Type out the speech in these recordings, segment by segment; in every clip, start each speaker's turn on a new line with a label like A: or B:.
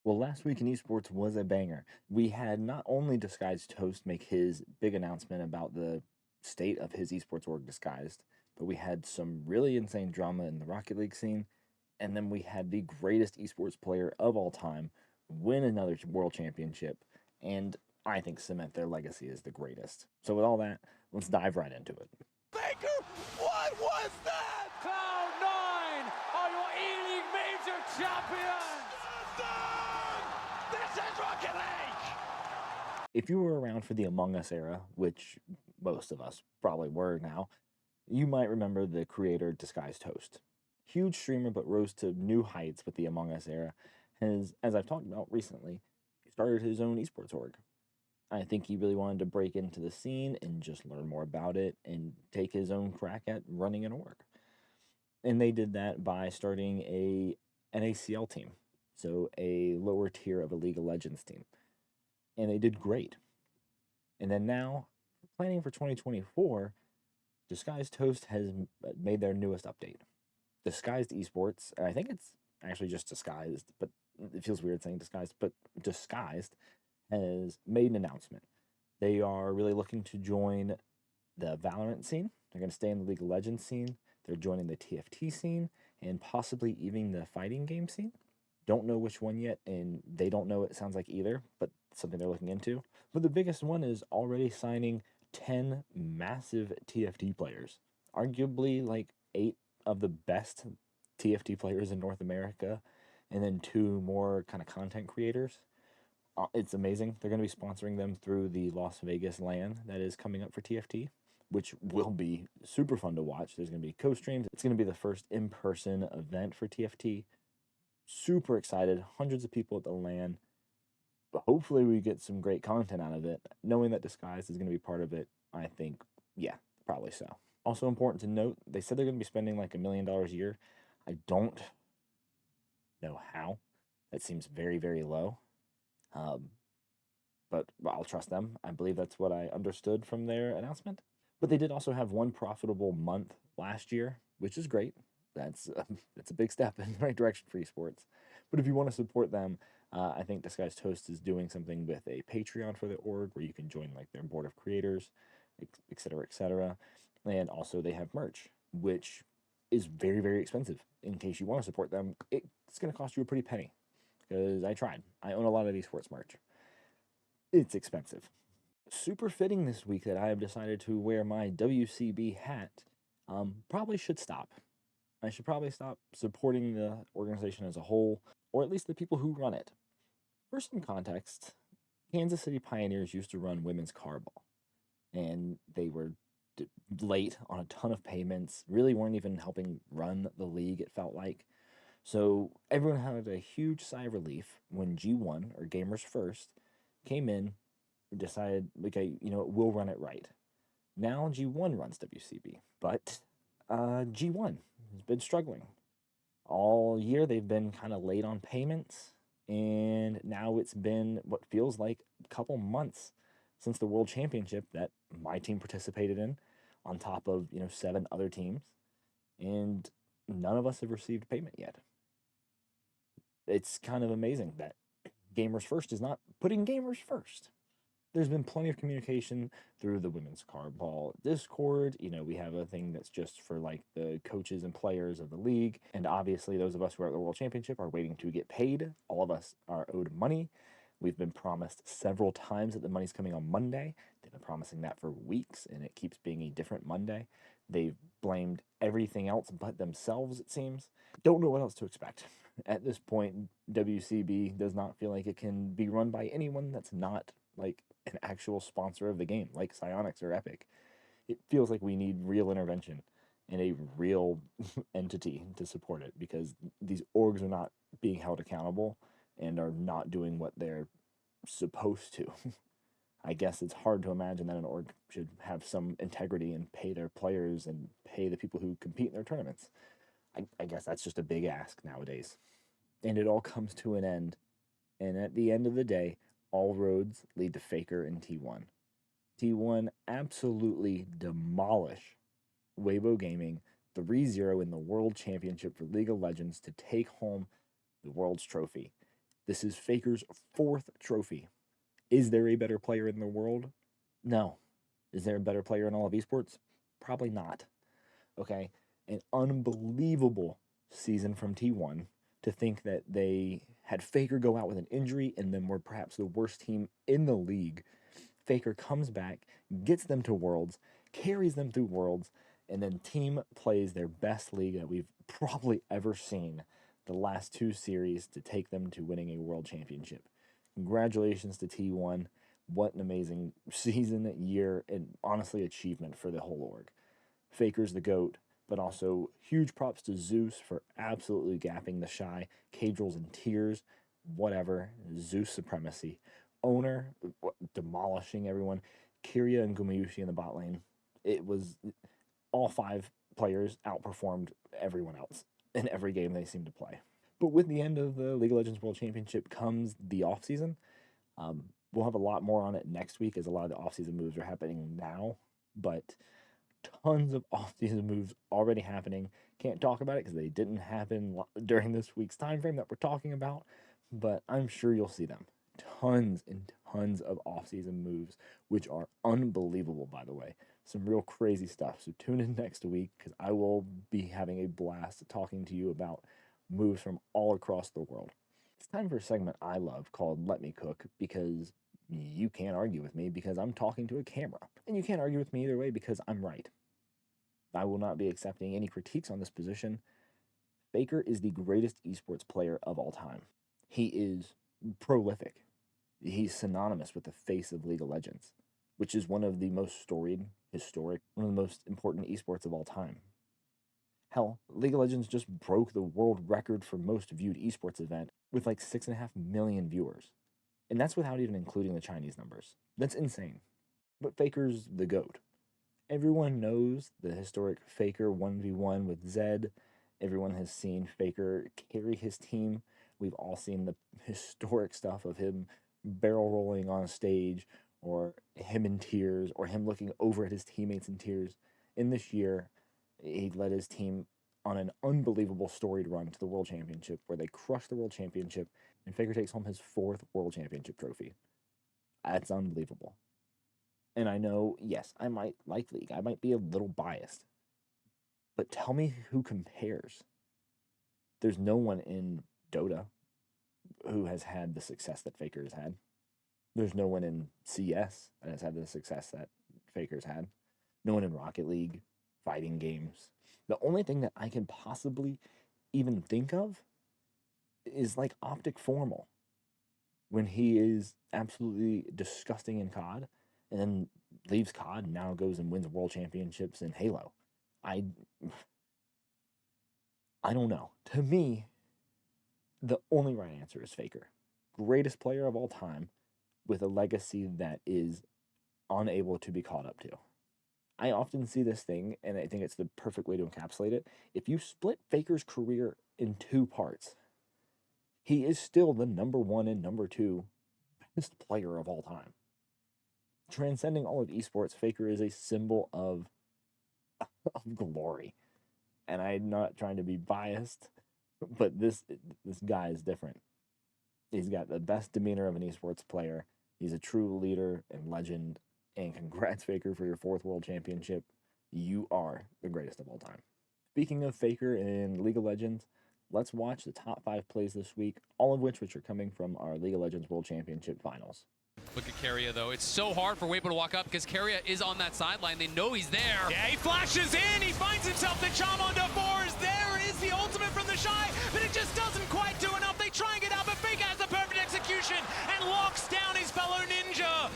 A: Well, last week in esports was a banger. We had not only Disguised Toast make his big announcement about the state of his esports org Disguised, but we had some really insane drama in the Rocket League scene, and then we had the greatest esports player of all time win another world championship, and I think cement their legacy as the greatest. So, with all that, let's dive right into it.
B: Baker, what was that?
C: Cloud9 are your E-League Major champions!
B: This is Rocket League!
A: If you were around for the Among Us era, which most of us probably were now, you might remember the creator Disguised Toast. Huge streamer, but rose to new heights with the Among Us era. As I've talked about recently, he started his own esports org. I think he really wanted to break into the scene and just learn more about it and take his own crack at running an org. And they did that by starting a NACL team, so a lower tier of a League of Legends team. And they did great. And then now, planning for 2024, Disguised Toast has made their newest update. Disguised Esports, I think it's actually just Disguised, but it feels weird saying Disguised, but Disguised has made an announcement. They are really looking to join the Valorant scene. They're going to stay in the League of Legends scene. They're joining the TFT scene and possibly even the fighting game scene. Don't know which one yet, and they don't know it sounds like either, but something they're looking into. But the biggest one is already signing 10 massive TFT players, arguably like 8 of the best TFT players in North America, and then 2 more kind of content creators. It's amazing. They're going to be sponsoring them through the Las Vegas LAN that is coming up for TFT, which will be super fun to watch. There's going to be co-streams. It's going to be the first in-person event for TFT. Super excited. Hundreds of people at the LAN. But hopefully we get some great content out of it. Knowing that Disguise is going to be part of it, I think, yeah, probably so. Also important to note, they said they're going to be spending like $1 million a year. I don't know how. That seems very, very low. But I'll trust them. I believe that's what I understood from their announcement. But they did also have one profitable month last year, which is great. That's a big step in the right direction for esports. But if you want to support them, I think Disguised Toast is doing something with a Patreon for the org where you can join like their board of creators, et cetera, et cetera. And also they have merch, which is very, very expensive. In case you want to support them, it's going to cost you a pretty penny because I tried. I own a lot of esports merch. It's expensive. Super fitting this week that I have decided to wear my WCB hat. Probably should stop. I should probably stop supporting the organization as a whole, or at least the people who run it. For some context, Kansas City Pioneers used to run women's carball, and they were late on a ton of payments, really weren't even helping run the league, it felt like. So everyone had a huge sigh of relief when G1, or Gamers First, came in, decided, okay, we'll run it right. Now G1 runs WCB, but G1 has been struggling. All year they've been kind of late on payments, and now it's been what feels like a couple months since the World Championship that my team participated in, on top of 7 other teams, and none of us have received payment yet. It's kind of amazing that Gamers First is not putting gamers first. There's been plenty of communication through the women's carball Discord. We have a thing that's just for like the coaches and players of the league. And obviously, those of us who are at the World Championship are waiting to get paid. All of us are owed money. We've been promised several times that the money's coming on Monday. They've been promising that for weeks, and it keeps being a different Monday. They've blamed everything else but themselves, it seems. Don't know what else to expect. At this point, WCB does not feel like it can be run by anyone that's not like an actual sponsor of the game, like Psyonix or Epic. It feels like we need real intervention and a real entity to support it, because these orgs are not being held accountable and are not doing what they're supposed to. I guess it's hard to imagine that an org should have some integrity and pay their players and pay the people who compete in their tournaments. I guess that's just a big ask nowadays. And it all comes to an end. And at the end of the day, all roads lead to Faker and T1. T1 absolutely demolish Weibo Gaming 3-0 in the World Championship for League of Legends to take home the World's Trophy. This is Faker's 4th trophy. Is there a better player in the world? No. Is there a better player in all of esports? Probably not. Okay, an unbelievable season from T1 to think that they had Faker go out with an injury and then were perhaps the worst team in the league. Faker comes back, gets them to Worlds, carries them through Worlds, and then team plays their best league that we've probably ever seen the last 2 series to take them to winning a world championship. Congratulations to T1. What an amazing season, year, and honestly achievement for the whole org. Faker's the GOAT, but also huge props to Zeus for absolutely gapping the Shy. Cadrill's in tears, whatever, Zeus supremacy. Owner, demolishing everyone. Kiria and Gumayusi in the bot lane. It was all 5 players outperformed everyone else in every game they seemed to play. But with the end of the League of Legends World Championship comes the offseason. We'll have a lot more on it next week as a lot of the offseason moves are happening now, but tons of offseason moves already happening. Can't talk about it because they didn't happen during this week's time frame that we're talking about, but I'm sure you'll see them. Tons and tons of offseason moves, which are unbelievable, by the way. Some real crazy stuff. So tune in next week because I will be having a blast talking to you about moves from all across the world. It's time for a segment I love called Let Me Cook, because you can't argue with me because I'm talking to a camera. And you can't argue with me either way because I'm right. I will not be accepting any critiques on this position. Faker is the greatest esports player of all time. He is prolific. He's synonymous with the face of League of Legends, which is one of the most storied, historic, one of the most important esports of all time. Hell, League of Legends just broke the world record for most viewed esports event with like 6.5 million viewers. And that's without even including the Chinese numbers. That's insane. But Faker's the GOAT. Everyone knows the historic Faker 1v1 with Zed. Everyone has seen Faker carry his team. We've all seen the historic stuff of him barrel rolling on stage, or him in tears, or him looking over at his teammates in tears. In this year, he led his team on an unbelievable storied run to the World Championship, where they crushed the World Championship, and Faker takes home his 4th World Championship trophy. That's unbelievable. And I know, yes, I might like League. I might be a little biased. But tell me who compares. There's no one in Dota who has had the success that Faker has had. There's no one in CS that has had the success that Faker's had. No one in Rocket League, fighting games. The only thing that I can possibly even think of is like Optic Formal, when he is absolutely disgusting in COD and then leaves COD and now goes and wins world championships in Halo. I don't know. To me, the only right answer is Faker. Greatest player of all time with a legacy that is unable to be caught up to. I often see this thing, and I think it's the perfect way to encapsulate it. If you split Faker's career in 2 parts, he is still the number 1 and number 2 best player of all time. Transcending all of esports, Faker is a symbol of glory. And I'm not trying to be biased, but this guy is different. He's got the best demeanor of an esports player. He's a true leader and legend. And congrats, Faker, for your 4th World Championship. You are the greatest of all time. Speaking of Faker in League of Legends, let's watch the top 5 plays this week, all of which are coming from our League of Legends World Championship finals.
D: Look at Keria, though. It's so hard for Weibo to walk up because Keria is on that sideline. They know he's there.
B: Yeah, he flashes in. He finds himself the charm onto Force. There is the ultimate from the Shy, but it just doesn't quite do enough. They try and get out, but Faker has the perfect execution and locks down his fellow ninja.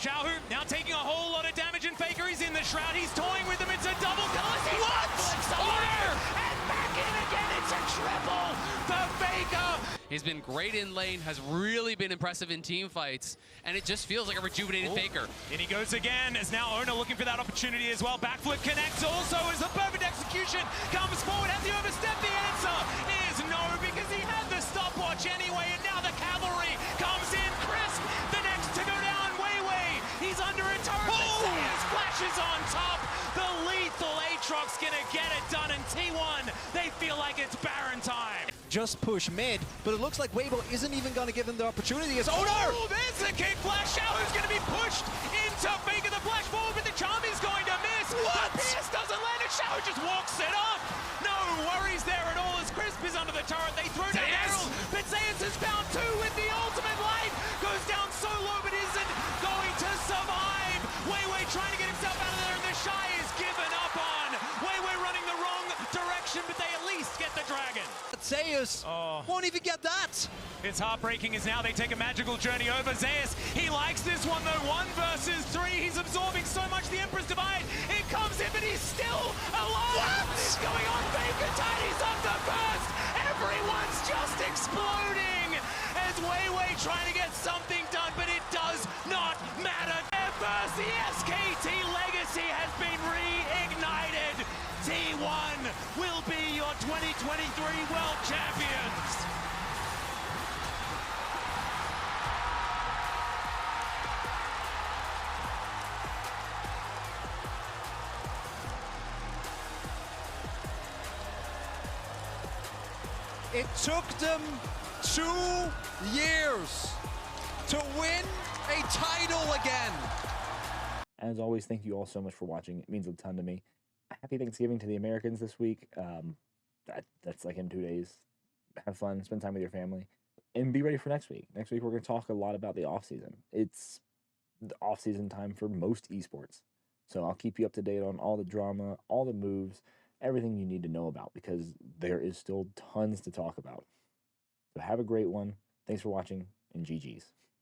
B: Xiaohu now taking a whole lot of damage, and Faker is in the shroud. He's toying with him. It's a double kill. What? Order! And back in again. It's a triple for Faker.
D: He's been great in lane, has really been impressive in team fights, and it just feels like a rejuvenated Faker.
B: And he goes again, as now Ona looking for that opportunity as well. Backflip connects also as the perfect execution comes forward. Has he overstepped? The answer is no, because he had the stopwatch anyway, and now the cavalry comes in. Crisp, the next to go down. He's under a turret. Sayers flashes on top. The lethal Aatrox gonna get it done, and T1, they feel like it's Baron time.
E: just push mid, but it looks like Weibo isn't even going to give him the opportunity. Oh no!
B: Oh, there's the kick flash. Xiao is going to be pushed into Faker. The flash forward, but the charm is going to miss.
E: What?
B: The Pierce doesn't land it. Xiao just walks it off. No worries there at all as Crisp is under the turret. They throw down Errol, but Zeus has found two with the ultimate light. Goes down so low, but isn't going to survive. Weiwei trying to get himself out of there, and the Shy is given up on. Weiwei running the wrong direction, but they at least get the dragon.
E: Zeus won't even get that.
B: It's heartbreaking as now they take a magical journey over Zeus. He likes this one though, 1 versus 3. He's absorbing so much, the Emperor's Divide. It comes in, but he's still alive. What is going on? Faker Tiny's up the first. Everyone's just exploding as Weiwei trying to get something done, but it does not matter. First, the SKT legacy has been reignited. T1 will be your 2023 World Champions.
E: It took them 2 years to win a title again.
A: As always, thank you all so much for watching. It means a ton to me. Happy Thanksgiving to the Americans this week. That's like in 2 days. Have fun, spend time with your family, and be ready for next week. Next week, we're going to talk a lot about the off-season. It's the off-season time for most esports. So I'll keep you up to date on all the drama, all the moves, everything you need to know about, because there is still tons to talk about. So have a great one. Thanks for watching, and GG's.